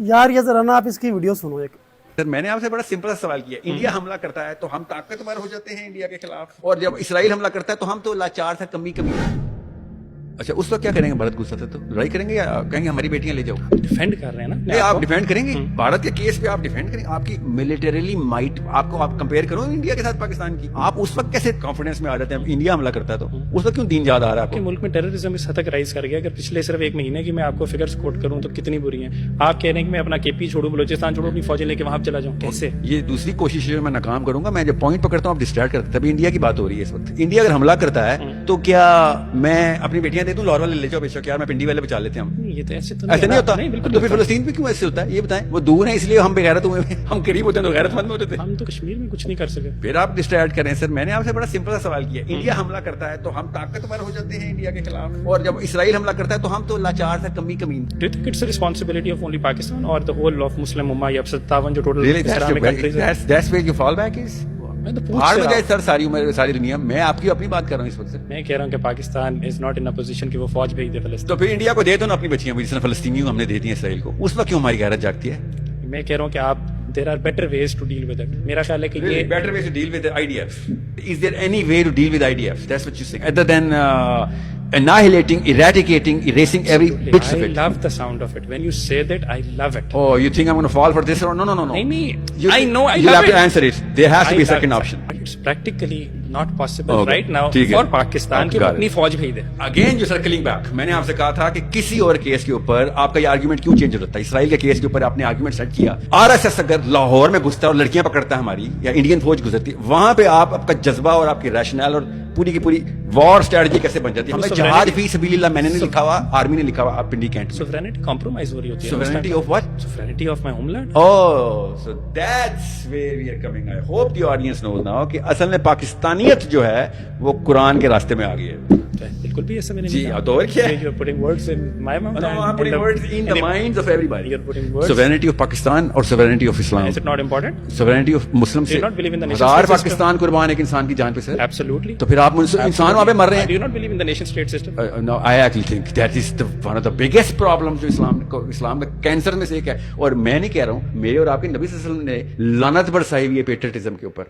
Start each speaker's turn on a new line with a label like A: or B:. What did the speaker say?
A: یار یہ ذرا نا آپ اس کی ویڈیو سنو ایک.
B: سر میں نے آپ سے بڑا سمپل سا سوال کیا. انڈیا حملہ کرتا ہے تو ہم طاقتور ہو جاتے ہیں انڈیا کے خلاف, اور جب اسرائیل حملہ کرتا ہے تو ہم تو لاچار تھا, کمی. اچھا اس وقت کیا کریں گے؟ بھارت غصہ تھا تو لڑائی کریں گے یا کہیں گے ہماری بیٹیاں لے جاؤ؟
C: ڈیفینڈ کر رہے ہیں نا.
B: نہیں آپ ڈیفینڈ کریں گے بھارت کے کیس پہ, آپ ڈیفینڈ کریں. آپ کی ملٹریلی مائٹ آپ کو آپ کمپیئر کرو انڈیا کے ساتھ پاکستان کی. آپ اس وقت کیسے کانفیڈنس میں آ جاتے ہیں انڈیا حملہ کرتا ہے تو اس وقت کیوں دین یاد آ رہا ہے آپ
C: کہ
B: کو؟
C: ملک میں ٹیررزم اس حد تک رائز کر گیا. اگر پچھلے صرف ایک مہینے کی میں آپ کو فگرز کوٹ کروں تو کتنی بری ہیں. آپ کہہ رہے ہیں کہ میں اپنا کے پی چھوڑوں, بلوچستان چھوڑوں, اپنی فوجیں لے کے وہاں چلا جاؤں, کیسے؟
B: یہ دوسری کوشش ہے, میں ناکام کروں گا. میں جب پوائنٹ پکڑتا ہوں آپ ڈسٹریکٹ کرتے ہیں. تبھی انڈیا کی بات ہو رہی ہے اس وقت. انڈیا اگر حملہ کرتا ہے تو کیا میں اپنی بیٹیاں دے دوں؟ لاہور والے لے جاؤ بے شک یار, میں پنڈی والے بچا لیتے ہیں ہم.
C: یہ تو ایسے
B: نہیں ہوتا.
C: بالکل.
B: تو پھر فلسطین پہ کیوں ایسے ہوتا ہے یہ بتائیں؟ وہ دور ہیں اس لیے ہم بغیرت ہوئے ہیں, ہم قریب ہوتے ہیں تو غیرت مند ہوتے تھے.
C: ہم تو کشمیر میں کچھ نہیں کر سکے.
B: پھر آپ ڈسٹریکٹ کریں. سر میں نے آپ سے بڑا سمپل سا سوال کیا. انڈیا حملہ کرتا ہے تو ہم طاقتور ہو جاتے ہیں انڈیا کے خلاف, اور جب اسرائیل حملہ کرتا ہے تو ہم تو لاچار تھا, کمی.
C: Do you think it's a responsibility of only Pakistan or the whole of Muslim Ummah یا 57 جو ٹوٹل
B: Really,
C: Islamic countries ہیں؟
B: that's where your fallback is.
C: میں تو
B: آڑ
C: پوچھ
B: میں
C: رہا
B: جائے
C: ہوں.
B: سر ساری عمر ساری دنیا. میں آپ کی اپنی بات کر رہا ہوں اس وقت سے.
C: میں کہہ رہا ہوں کہ Pakistan is not in position کہ وہ فوج بھیج دے فلسطین.
B: تو پھر انڈیا کو دے دو نا اپنی بچیاں, جس نے فلسطینی ہم نے دے دی ہیں اسرائیل کو. اس وقت کیوں ہماری غیرت جاگتی ہے؟
C: میں کہہ رہا ہوں کہ آپ there are better ways to deal with it. میرا خیال ہے کہ یہ
B: better ways to deal with the IDF. Is there any way to deal with IDF? That's what you're saying. Other than annihilating, eradicating, erasing every bit of
C: I
B: it.
C: love the sound of it. When you say that, I love it.
B: Oh, you think I'm going to fall for this? Or no.
C: نہیں,
B: You-
C: I know, I
B: You'll
C: love
B: have
C: it.
B: to answer it. There has to be a
C: I love
B: second
C: it.
B: option.
C: But it's practically not possible
B: Okay.
C: right now
B: ٹھیک ہے.
C: for Pakistan کہ وہ
B: Got it.
C: اپنی فوج بھیج دے.
B: Again جو سرکلنگ back, میں نے آپ سے کہا تھا کہ کسی اور کیس کے اوپر آپ کا یہ آرگیومنٹ کیوں چینج ہوتا ہے؟ اسرائیل کے کیس کے اوپر آپ نے آرگیومنٹ سیٹ کیا. RSS اگر لاہور میں گھستا ہے اور لڑکیاں پکڑتا ہے ہماری, یا انڈین فوج گزرتی ہے, وہاں پہ آپ کا جذبہ اور آپ کی ریشنل اور پوری کی پوری وار اسٹریٹجی کیسے بن جاتی ہے؟ ہمیں جہاد فی سبیل اللہ میں نے نہیں لکھا ہوا, آرمی نے لکھا ہوا, آپ پنڈی کینٹ.
C: Sovereignty compromise ہو رہی ہوتی ہے.
B: Sovereignty of what?
C: Sovereignty of my homeland.
B: Oh, so that's where we are coming. I hope the audience knows now کہ اصل میں پاکستانیت جو ہے وہ قرآن کے راستے میں آ گئی ہے.
C: بالکل بھی ایسا میں
B: جی,
C: نہیں.
B: اور کیا ہے؟
C: You're putting words in my mouth.
B: No, I'm putting words in the minds of everybody.
C: You're putting words.
B: Sovereignty of Pakistan اور sovereignty of Islam.
C: Is it not important?
B: Sovereignty of Muslim سے
C: Do you not believe in the nation
B: ہزار
C: state system?
B: Pakistan قربان ایک انسان کی جان پہ سر.
C: Absolutely.
B: تو پھر آپ انسان وہاں پہ مر رہے ہیں.
C: Do you not believe in the nation state system?
B: No, I actually think that is one of the biggest problems جو اسلام کا کینسر میں سے ایک ہے. اور میں نہیں کہہ رہا ہوں, میرے اور آپ کے نبی صلی اللہ علیہ وسلم نے لعنت برسائی ہوئی ہے پیٹریٹزم کے اوپر.